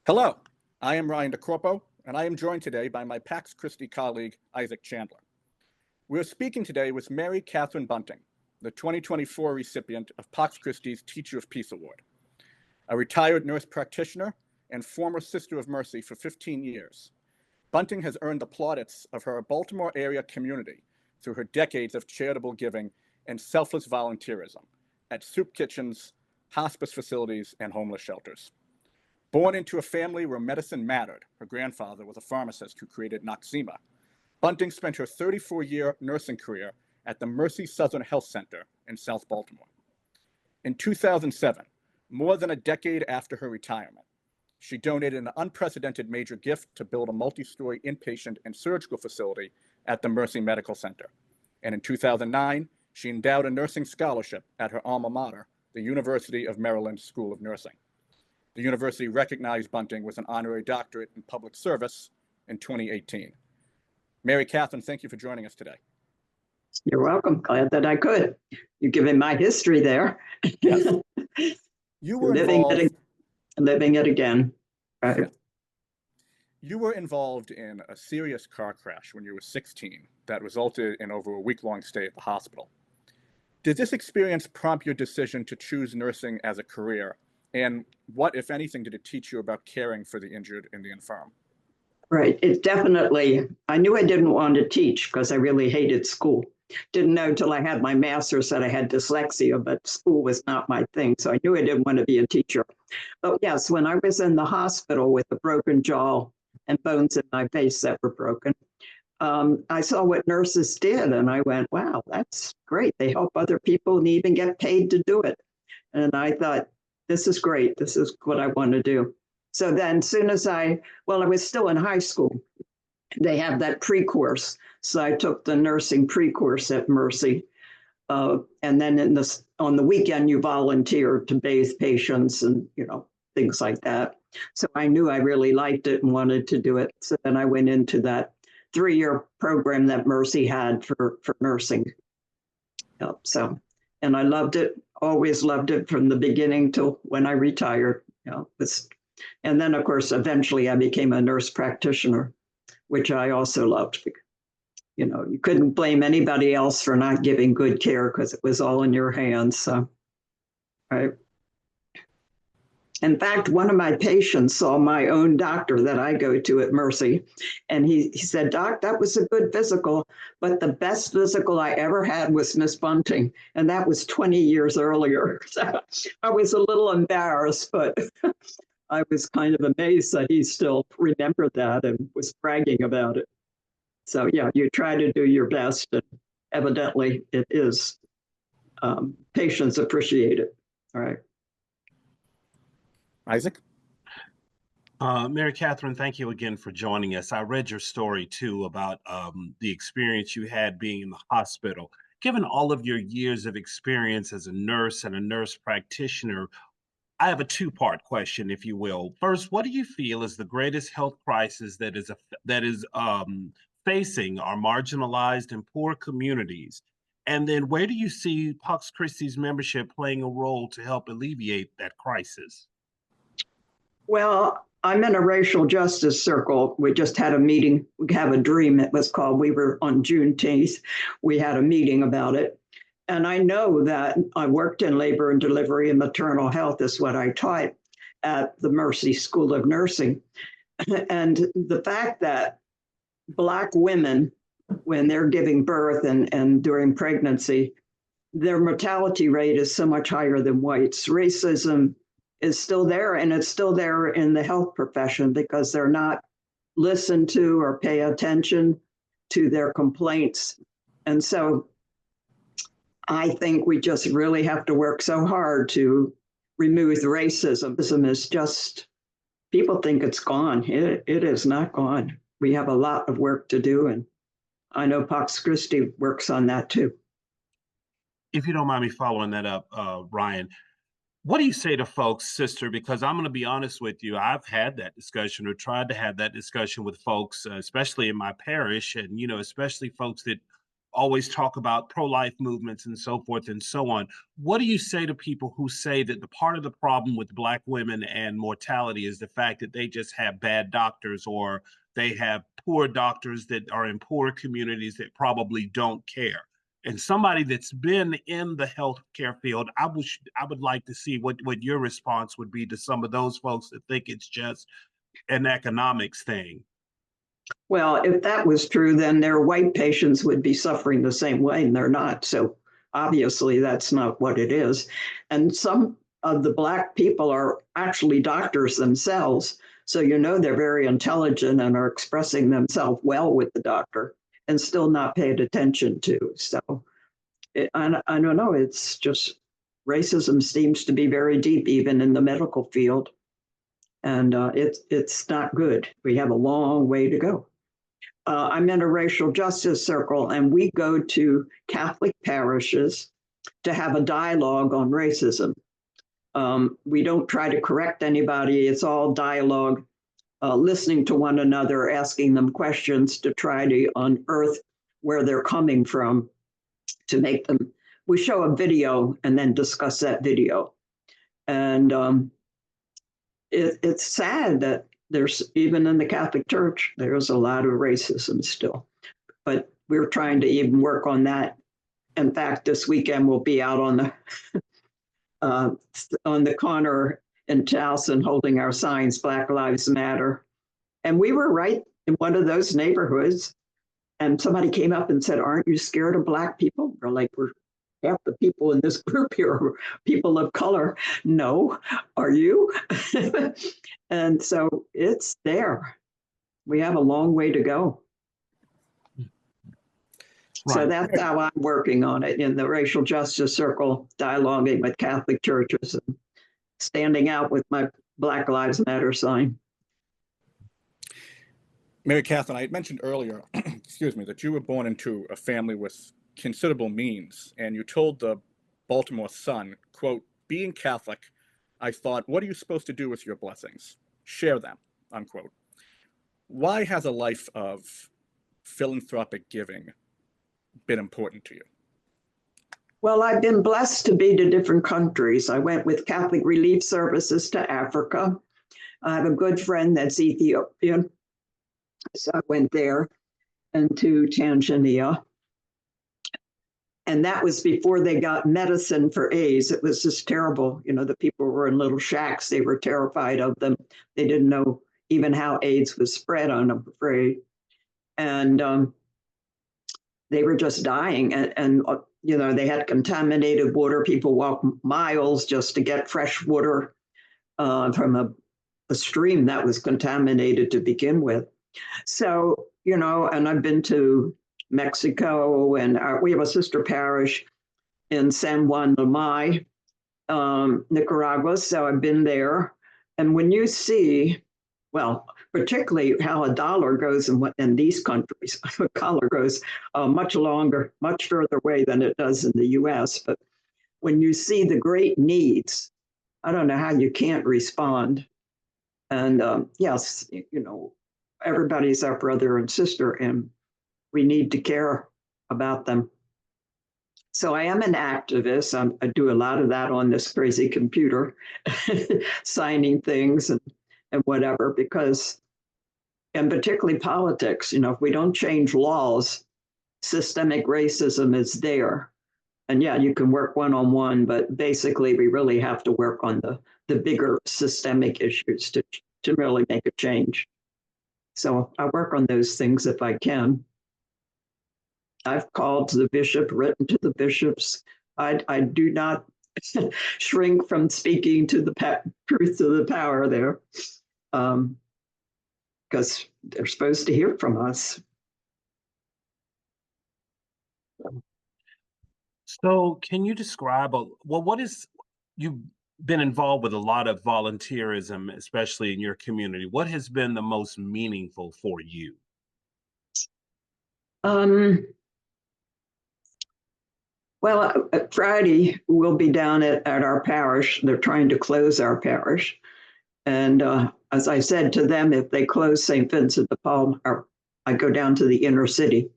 Hello, I am Ryan Corpo, and I am joined today by my Pax Christi colleague, Isaac Chandler. We are speaking today with Mary Catherine Bunting, the 2024 recipient of Pax Christi's Teacher of Peace Award. A retired nurse practitioner and former Sister of Mercy for 15 years, Bunting has earned the plaudits of her Baltimore area community through her decades of charitable giving and selfless volunteerism at soup kitchens, hospice facilities, and homeless shelters. Born into a family where medicine mattered, her grandfather was a pharmacist who created Noxzema. Bunting spent her 34-year nursing career at the Mercy Southern Health Center in South Baltimore. In 2007, more than a decade after her retirement, she donated an unprecedented major gift to build a multi-story inpatient and surgical facility at the Mercy Medical Center. And in 2009, she endowed a nursing scholarship at her alma mater, the University of Maryland School of Nursing. The university recognized Bunting with an honorary doctorate in public service in 2018. Mary Catherine, thank you for joining us today. You're welcome. Glad that I could. You're giving my history there. Yes. You were living it again. Right. Yeah. You were involved in a serious car crash when you were 16 that resulted in over a week-long stay at the hospital. Did this experience prompt your decision to choose nursing as a career? And what, if anything, did it teach you about caring for the injured and the infirm? Right. It definitely, I knew I didn't want to teach because I really hated school. Didn't know till I had my master's that I had dyslexia, but school was not my thing. So I knew I didn't want to be a teacher. But yes, when I was in the hospital with a broken jaw and bones in my face that were broken, I saw what nurses did and I went, wow, that's great. They help other people and even get paid to do it. And I thought, this is great. This is what I want to do. So then as soon as I was still in high school, they have that pre-course. So I took the nursing pre-course at Mercy. And then on the weekend, you volunteer to bathe patients and, things like that. So I knew I really liked it and wanted to do it. So then I went into that 3-year program that Mercy had for nursing. And I loved it, always loved it from the beginning till when I retired. And then, of course, eventually I became a nurse practitioner, which I also loved. You couldn't blame anybody else for not giving good care because it was all in your hands. So, right. In fact, one of my patients saw my own doctor that I go to at Mercy, and he said, Doc, that was a good physical, but the best physical I ever had was Miss Bunting, and that was 20 years earlier. So I was a little embarrassed, but I was kind of amazed that he still remembered that and was bragging about it. So yeah, you try to do your best, and evidently it is. Patients appreciate it. All right. Isaac? Mary Catherine, thank you again for joining us. I read your story too about the experience you had being in the hospital. Given all of your years of experience as a nurse and a nurse practitioner, I have a two-part question, if you will. First, what do you feel is the greatest health crisis that is facing our marginalized and poor communities? And then where do you see Pax Christi's membership playing a role to help alleviate that crisis? Well, I'm in a racial justice circle. We just had a meeting. We have a dream, it was called. We were on Juneteenth. We had a meeting about it. And I know that I worked in labor and delivery and maternal health is what I taught at the Mercy School of Nursing. And the fact that Black women, when they're giving birth and during pregnancy, their mortality rate is so much higher than whites. Racism is still there, and it's still there in the health profession because they're not listened to or pay attention to their complaints. And so I think we just really have to work so hard to remove the racism. Racism is just, people think it's gone. It is not gone. We have a lot of work to do, and I know Pax Christi works on that too. If you don't mind me following that up, Ryan, what do you say to folks, sister? Because I'm going to be honest with you, I've had that discussion or tried to have that discussion with folks, especially in my parish, and especially folks that always talk about pro-life movements and so forth and so on. What do you say to people who say that the part of the problem with Black women and mortality is the fact that they just have bad doctors, or they have poor doctors that are in poor communities that probably don't care? And somebody that's been in the healthcare field, I would like to see what your response would be to some of those folks that think it's just an economics thing. Well, if that was true, then their white patients would be suffering the same way, and they're not. So obviously, that's not what it is. And some of the Black people are actually doctors themselves. So, they're very intelligent and are expressing themselves well with the doctor and still not paid attention to. So I don't know. It's just racism seems to be very deep, even in the medical field. And it's not good. We have a long way to go. I'm in a racial justice circle, and we go to Catholic parishes to have a dialogue on racism. We don't try to correct anybody. It's all dialogue, listening to one another, asking them questions to try to unearth where they're coming from to make them. We show a video and then discuss that video. And it's sad that there's, even in the Catholic Church, there's a lot of racism still. But we're trying to even work on that. In fact, this weekend we'll be out on the corner in Towson holding our signs, Black Lives Matter. And we were right in one of those neighborhoods. And somebody came up and said, "Aren't you scared of Black people?" We're like, "We're half the people in this group here are people of color." "No, are you?" And so it's there. We have a long way to go. Right. So that's how I'm working on it in the racial justice circle, dialoguing with Catholic churches and standing out with my Black Lives Matter sign. Mary Catherine, I had mentioned earlier, excuse me, that you were born into a family with considerable means, and you told the Baltimore Sun, quote, "Being Catholic, I thought, what are you supposed to do with your blessings? Share them," unquote. Why has a life of philanthropic giving been important to you? Well, I've been blessed to be to different countries. I went with Catholic Relief Services to Africa. I have a good friend that's Ethiopian, so I went there, and to Tanzania. And that was before they got medicine for AIDS. It was just terrible. The people were in little shacks. They were terrified of them. They didn't know even how AIDS was spread, I'm afraid. And they were just dying. And they had contaminated water. People walked miles just to get fresh water from a stream that was contaminated to begin with. So, and I've been to Mexico, and we have a sister parish in San Juan de May, Nicaragua. So I've been there. And when you see, well, particularly how a dollar goes in these countries, a dollar goes much further away than it does in the US. But when you see the great needs, I don't know how you can't respond. And yes, everybody's our brother and sister, and we need to care about them. So I am an activist. I do a lot of that on this crazy computer, signing things and whatever, because, and particularly politics, if we don't change laws, systemic racism is there. And yeah, you can work one-on-one, but basically we really have to work on the bigger systemic issues to really make a change. So I work on those things if I can. I've called to the bishop, written to the bishops. I do not shrink from speaking to the truth of the power there, because they're supposed to hear from us. So can you describe, you've been involved with a lot of volunteerism, especially in your community. What has been the most meaningful for you? Well, Friday we'll be down at our parish. They're trying to close our parish. And as I said to them, if they close St. Vincent de Paul, I go down to the inner city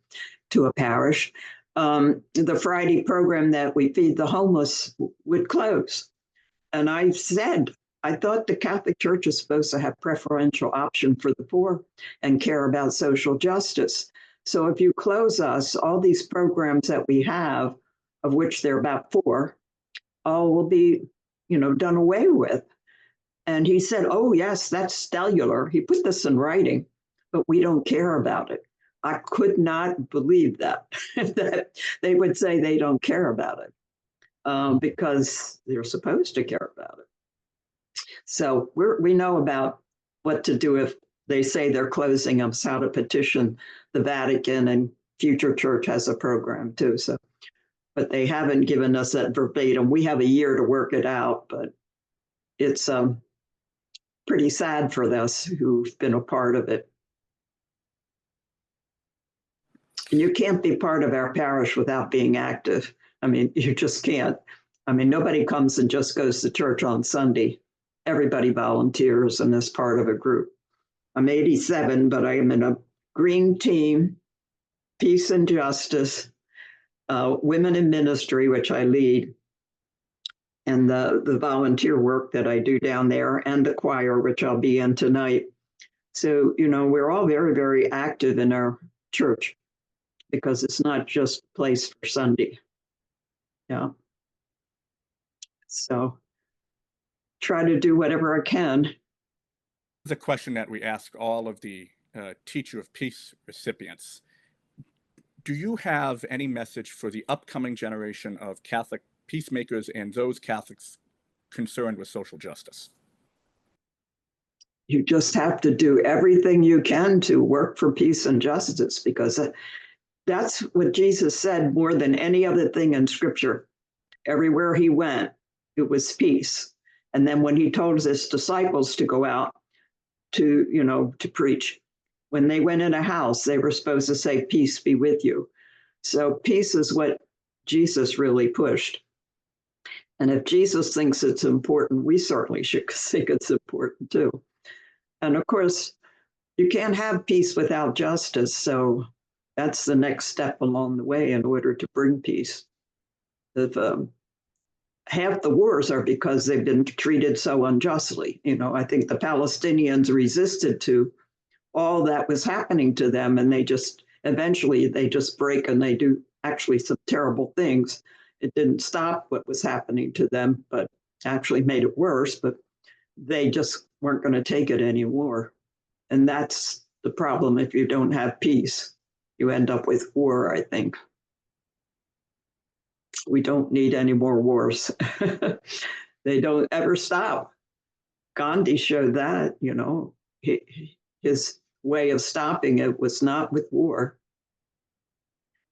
to a parish. the Friday program that we feed the homeless would close. And I said, I thought the Catholic Church is supposed to have preferential option for the poor and care about social justice. So if you close us, all these programs that we have, of which there are about 4, all will be, done away with. And he said, oh, yes, that's stellar. He put this in writing, but we don't care about it. I could not believe that, that they would say they don't care about it because they're supposed to care about it. So we know about what to do if they say they're closing us, how to petition the Vatican, and Future Church has a program too. So, but they haven't given us that verbatim. We have a year to work it out, but it's pretty sad for us who've been a part of it. And you can't be part of our parish without being active. I mean, you just can't. I mean, nobody comes and just goes to church on Sunday. Everybody volunteers and is part of a group. I'm 87, but I am in a green team, peace and justice, women in ministry, which I lead, and the volunteer work that I do down there, and the choir, which I'll be in tonight. So, we're all very, very active in our church because it's not just a place for Sunday. Yeah. So try to do whatever I can. The question that we ask all of the Teacher of Peace recipients. Do you have any message for the upcoming generation of Catholic peacemakers and those Catholics concerned with social justice? You just have to do everything you can to work for peace and justice, because that's what Jesus said more than any other thing in Scripture. Everywhere he went, it was peace. And then when he told his disciples to go out to preach, when they went in a house, they were supposed to say, peace be with you. So peace is what Jesus really pushed. And if Jesus thinks it's important, we certainly should think it's important too. And of course, you can't have peace without justice. So that's the next step along the way in order to bring peace. If, half the wars are because they've been treated so unjustly. I think the Palestinians resisted to all that was happening to them, and eventually they just break and they do actually some terrible things. It didn't stop what was happening to them, but actually made it worse, but they just weren't going to take it anymore. And that's the problem. If you don't have peace, you end up with war, I think. We don't need any more wars. They don't ever stop. Gandhi showed that, his way of stopping it was not with war.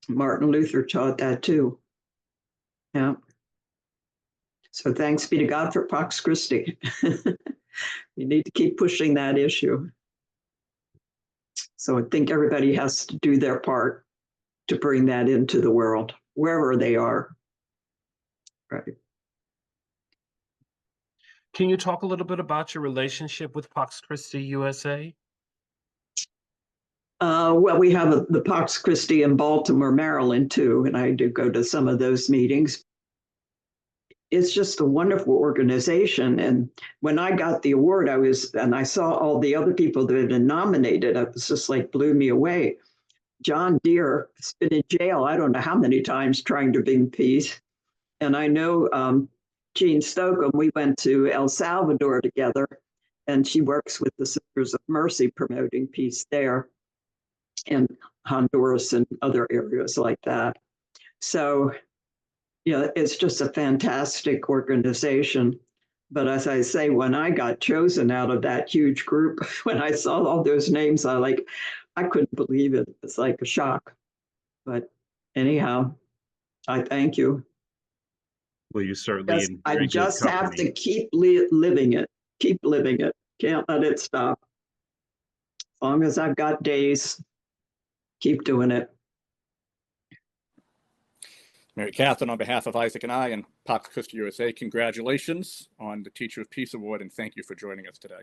Martin Luther taught that too. Yeah. So thanks be to God for Pax Christi. We need to keep pushing that issue. So I think everybody has to do their part to bring that into the world, wherever they are. Right. Can you talk a little bit about your relationship with Pax Christi USA? Well, we have the Pax Christi in Baltimore, Maryland, too, and I do go to some of those meetings. It's just a wonderful organization. And when I got the award, I saw all the other people that had been nominated. It was just like blew me away. John Deere has been in jail, I don't know how many times, trying to bring peace. And I know Jean Stockham, we went to El Salvador together, and she works with the Sisters of Mercy promoting peace there, and Honduras and other areas like that. So, it's just a fantastic organization. But as I say, when I got chosen out of that huge group, when I saw all those names, I couldn't believe it. It's like a shock. But anyhow, I thank you. Well, you certainly in very I good just have company. to keep living it. Keep living it. Can't let it stop. As long as I've got days, keep doing it. Mary Catherine, on behalf of Isaac and I and Pax Christi USA, congratulations on the Teacher of Peace Award, and thank you for joining us today.